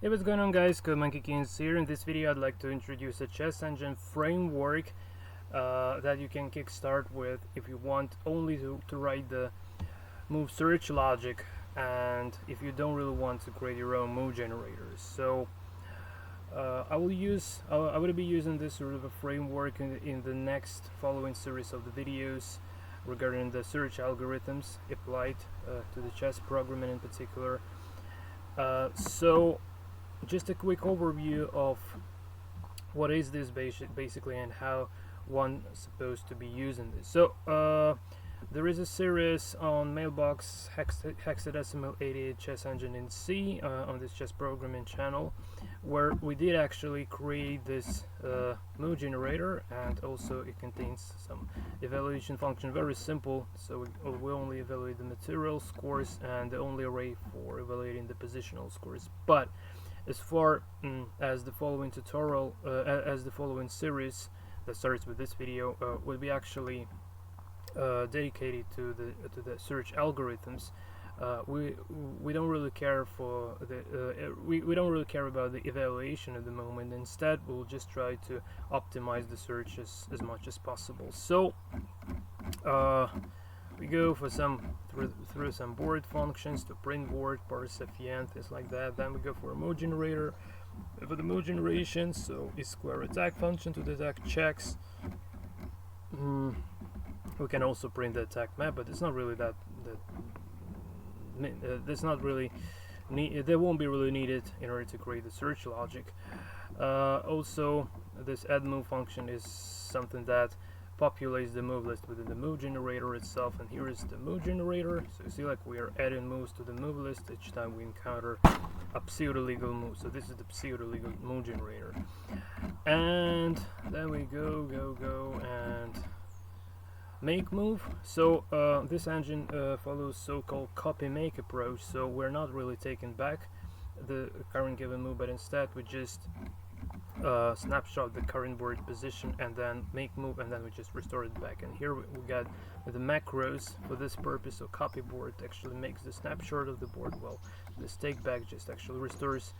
Hey, what's going on, guys? CodeMonkeyKings here. In this video I'd like to introduce a chess engine framework that you can kickstart with if you want only to write the move search logic, and if you don't really want to create your own move generators. So I will be using this sort of a framework in the next following series of the videos regarding the search algorithms applied to the chess programming in particular. So just a quick overview of what is this basically and how one is supposed to be using this. So there is a series on Mailbox hexadecimal 88 chess engine in C on this chess programming channel, where we did actually create this move generator, and also it contains some evaluation function, very simple. So we only evaluate the material scores and the only array for evaluating the positional scores. But as far as the following tutorial, as the following series that starts with this video, will be actually dedicated to the search algorithms. We don't really care for the we don't really care about the evaluation at the moment. Instead, we'll just try to optimize the search as much as possible. So we go for through some board functions to print board, parse FEN, things like that. Then we go for a move generator. For the move generation, so is square attack function to detect checks. We can also print the attack map, but it's not really that won't be really needed in order to create the search logic. Also, this add move function is something that populates the move list within the move generator itself, and here is the move generator. So you see, like, we are adding moves to the move list each time we encounter a pseudo-legal move. So this is the pseudo-legal move generator, and then we go and make move. So this engine follows so-called copy make approach. So we're not really taking back the current given move, but instead we just snapshot the current board position and then make move, and then we just restore it back. And here we got the macros for this purpose. So copy board actually makes the snapshot of the board, while this take back just actually restores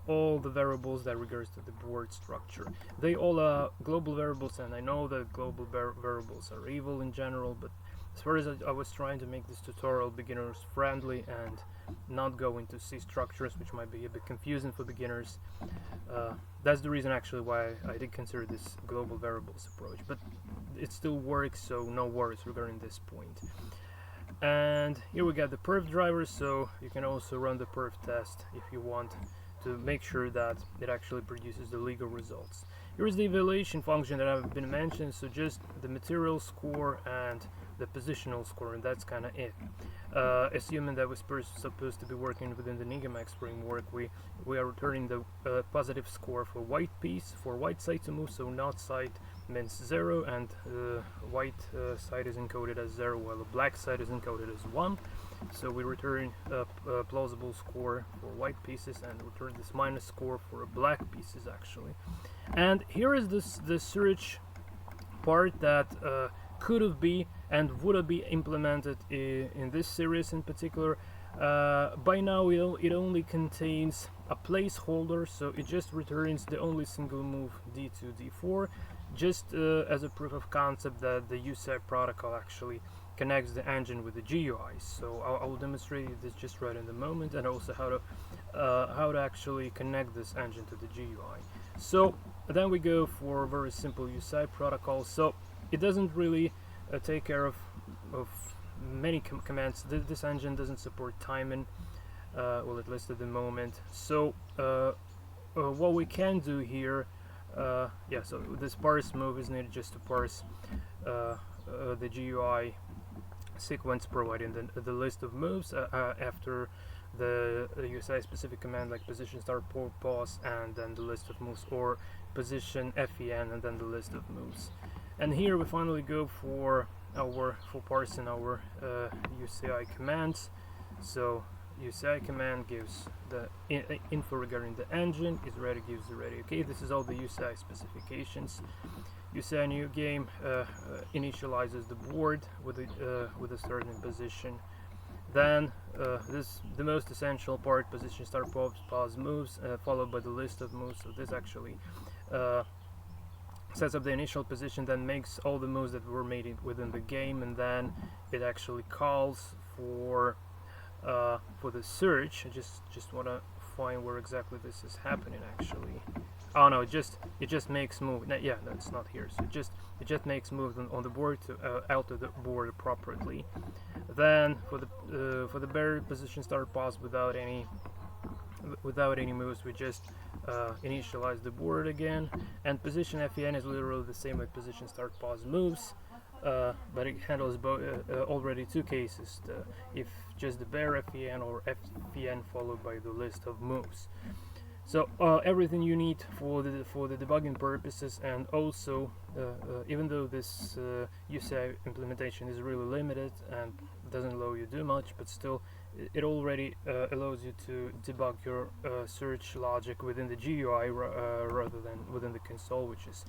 all the variables that regards to the board structure. They all are global variables, and I know that global variables are evil in general, but as far as I was trying to make this tutorial beginners friendly and not go into C structures, which might be a bit confusing for beginners, that's the reason actually why I did consider this global variables approach, but it still works, so no worries regarding this point. And here we got the Perf Driver, so you can also run the perf test if you want to make sure that it actually produces the legal results. Here's the evaluation function that I've been mentioned, so just the material score and the positional score, and that's kind of it. Assuming that we're supposed to be working within the Nigamax framework, we are returning the positive score for white piece, for white side to move, so not side means 0, and white side is encoded as 0, while the black side is encoded as 1. So we return a plausible score for white pieces and return this minus score for black pieces actually. And here is the search part that could have been and would have been implemented in this series in particular. By now it only contains a placeholder, so it just returns the only single move d2, d4, just as a proof of concept that the Uci protocol actually connects the engine with the GUI. So I will demonstrate this just right in the moment, and also how to actually connect this engine to the GUI. So then we go for a very simple Uci protocol. So it doesn't really take care of many commands. This engine doesn't support timing, well, at least at the moment. So what we can do here, so this parse move is needed just to parse the GUI sequence, providing the list of moves after the Uci specific command like position start pause, and then the list of moves, or position FEN and then the list of moves. And here we finally go for parsing our Uci commands. So Uci command gives the info regarding the engine, is ready, gives the ready. Okay, this is all the Uci specifications. Uci new game initializes the board with a starting position, Then the most essential part, position start pause moves, followed by the list of moves. So this actually sets up the initial position, then makes all the moves that were made within the game, and then it actually calls for the search. I just want to find where exactly this is happening actually. Oh no, it just makes move. Yeah, no, it's not here. So it just makes moves on the board to alter the board appropriately. Then for the bear position start pause without any moves, we just initialize the board again. And position FEN is literally the same like position start pause moves, but it handles already two cases: if just the bare FEN or FEN followed by the list of moves. So everything you need for the debugging purposes, and also even though this Uci implementation is really limited and doesn't allow you to do much, but still it already allows you to debug your search logic within the GUI rather than within the console, which is,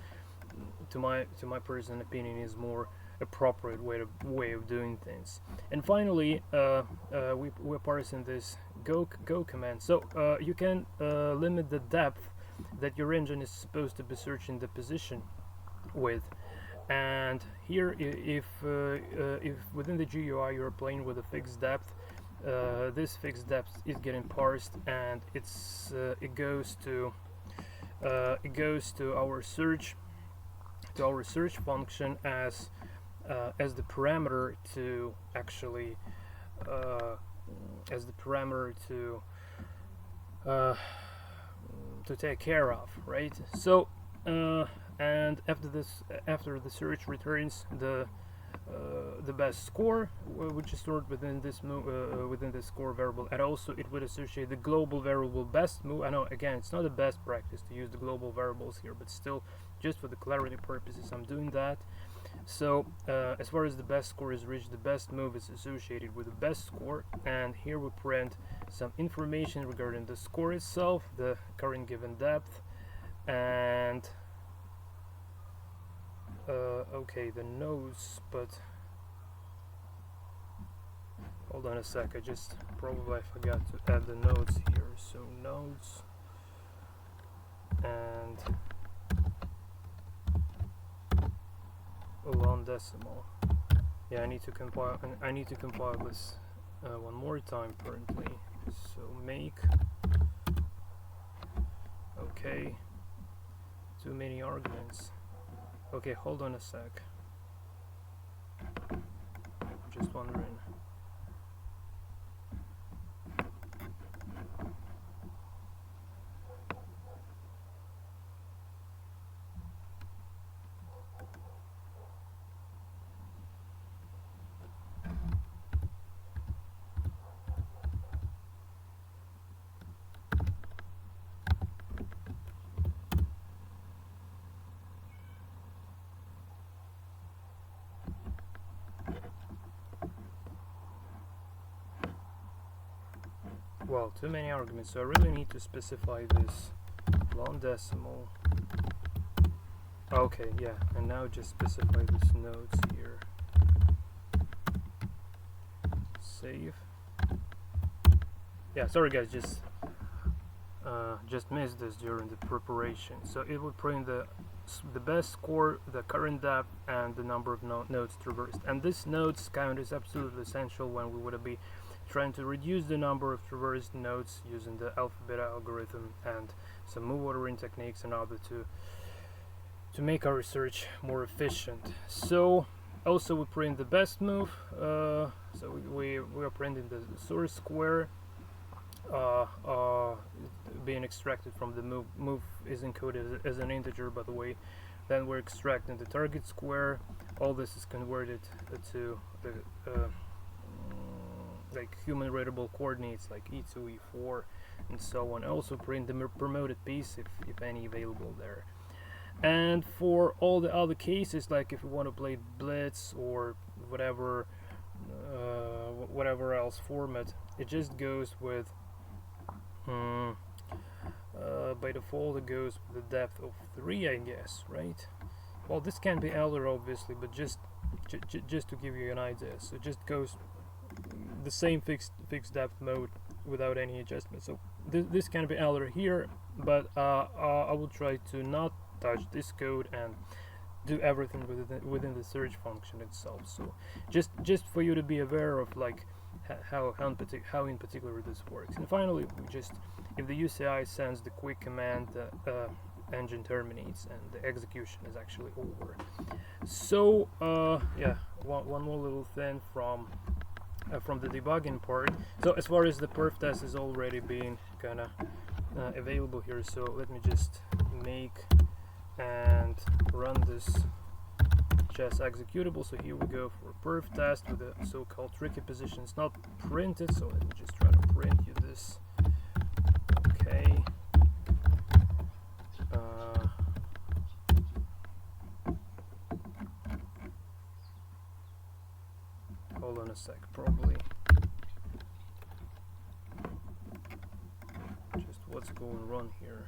to my personal opinion, is more appropriate way of doing things. And finally, we're parsing this go command. So you can limit the depth that your engine is supposed to be searching the position with. And here, if within the GUI you're playing with a fixed depth, this fixed depth is getting parsed, and it goes to our search function as the parameter to actually to take care of, right? So and after the search returns the best score, which is stored within this score variable, and also it would associate the global variable best move. I know, again, it's not the best practice to use the global variables here, but still, just for the clarity purposes, I'm doing that. So as far as the best score is reached, the best move is associated with the best score, and here we print some information regarding the score itself, the current given depth, and okay, the nodes, but hold on a sec, I just probably forgot to add the nodes here. So nodes and long decimal. Yeah, I need to compile this one more time currently. So make, okay, too many arguments. Okay, hold on a sec. I'm just wondering. Well, too many arguments, so I really need to specify this long decimal. Okay, yeah, and now just specify these nodes here. Save. Yeah, sorry guys, just missed this during the preparation. So it would print the best score, the current depth, and the number of nodes traversed. And this nodes count is absolutely essential when we would be trying to reduce the number of traversed nodes using the alpha-beta algorithm and some move ordering techniques in order to make our research more efficient. So also we print the best move. So we are printing the source square being extracted from the move. Move is encoded as an integer, by the way. Then we're extracting the target square. All this is converted to the like human readable coordinates like E2, E4, and so on. Also print the promoted piece if any available there. And for all the other cases, like if you want to play Blitz or whatever else format, it just goes with by default it goes with the depth of 3, I guess, right? Well, this can be altered obviously, but just to give you an idea. So it just goes the same fixed depth mode without any adjustment. So this can be altered here, but I will try to not touch this code and do everything within the search function itself. So just for you to be aware of like how in particular this works. And finally, we just, if the UCI sends the quick command, the engine terminates and the execution is actually over. So yeah, one more little thing from the debugging part. So as far as the perf test is already being kind of available here, so let me just make and run this chess executable. So here we go for a perf test with a so-called tricky position. It's not printed, so let me just try to print you this. Okay. Hold on a sec, probably just what's going on here.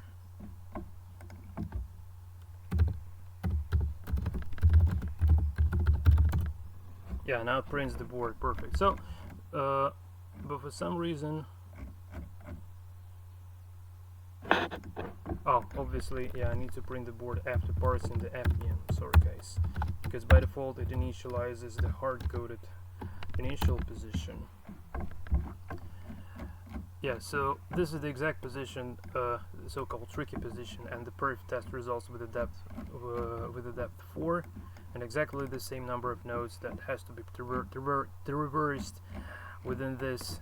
Yeah, now it prints the board, perfect. So, but for some reason, oh, obviously, yeah, I need to print the board after parsing the FEM. Sorry, guys, because by default it initializes the hard-coded initial position. Yeah, so this is the exact position, the so-called tricky position, and the perf test results with a depth 4. And exactly the same number of nodes that has to be reversed within this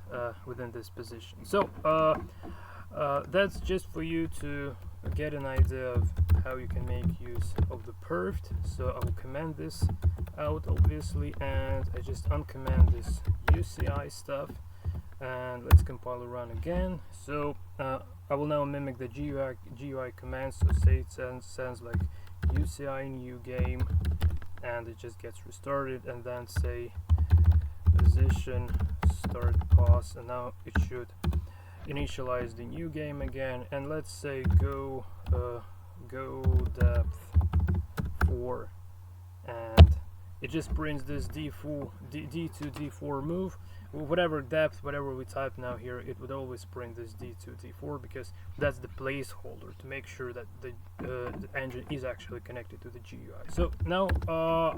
position. So that's just for you to get an idea of how you can make use of the perfed. So I will command this out, obviously, and I just uncommand this UCI stuff, and let's compile and run again. So I will now mimic the GUI commands. So say it sends like UCI new game, and it just gets restarted, and then say position start pause, and now it should initialize the new game again, and let's say go depth 4, and it just prints this D2 D4 move. Whatever depth, whatever we type now here, it would always print this D2 D4 because that's the placeholder to make sure that the engine is actually connected to the GUI. So now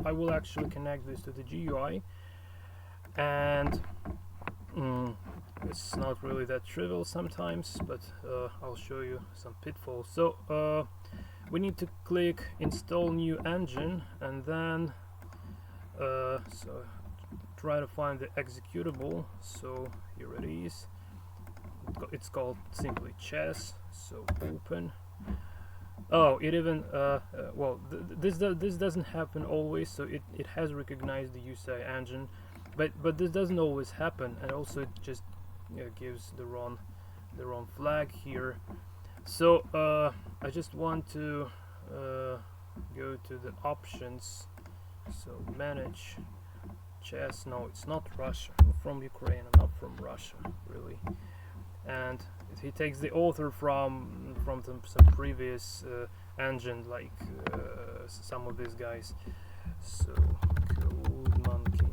I will actually connect this to the GUI, and it's not really that trivial sometimes, but I'll show you some pitfalls. So we need to click install new engine, and then so try to find the executable. So here it is. It's called simply chess. So open. Oh, it even well, this doesn't happen always. So it has recognized the UCI engine, but this doesn't always happen, and also it just gives the wrong flag here. So I just want to go to the options. So manage chess. No, it's not Russia. I'm from Ukraine. I'm not from Russia, really. And he takes the author from some previous engine, like some of these guys. So Code Monkey.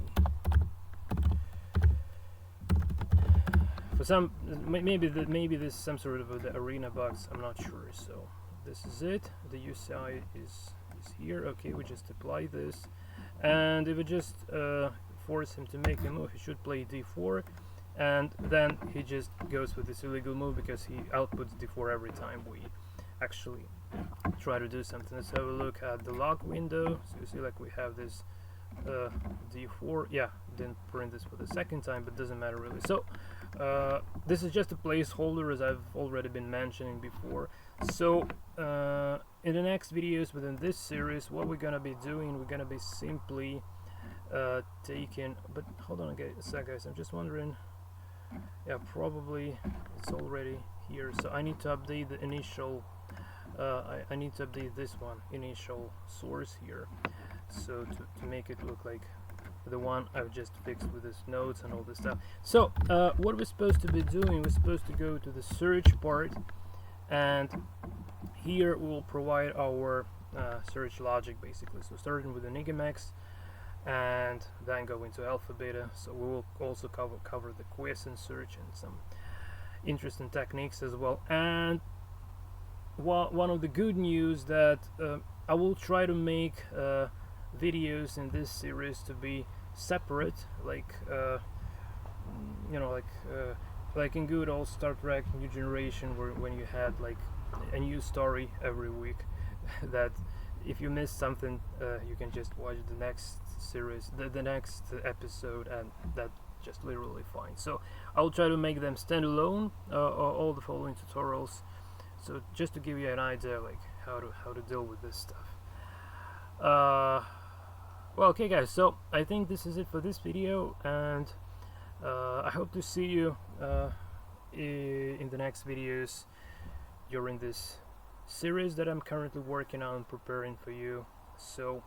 For some, maybe this is some sort of the arena bugs. I'm not sure. So this is it. The UCI is here. Okay, we just apply this, and if we just force him to make a move, he should play D4, and then he just goes with this illegal move because he outputs D4 every time we actually try to do something. Let's have a look at the log window. So you see, like, we have this D4. Yeah, didn't print this for the second time, but doesn't matter really. So this is just a placeholder, as I've already been mentioning before. So in the next videos within this series, what we're gonna be doing, we're gonna be simply taking, but hold on a sec, guys, I'm just wondering, yeah, probably it's already here. So I need to update the initial I need to update this one, initial source here, so to make it look like the one I've just fixed with this notes and all this stuff. So what we're supposed to be doing, we're supposed to go to the search part, and here we'll provide our search logic, basically. So starting with the Nigimax, and then go into alpha beta. So we will also cover the quiescent search and some interesting techniques as well. And one of the good news that I will try to make videos in this series to be separate, like like in good old Star Trek New Generation, where when you had like a new story every week, that if you miss something, you can just watch the next series, the next episode, and that's just literally fine. So I'll try to make them standalone, all the following tutorials. So just to give you an idea, like how to deal with this stuff. Well, okay, guys. So I think this is it for this video, and I hope to see you in the next videos during this series that I'm currently working on, preparing for you. So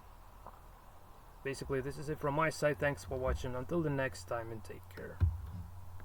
basically, this is it from my side. Thanks for watching. Until the next time, and take care.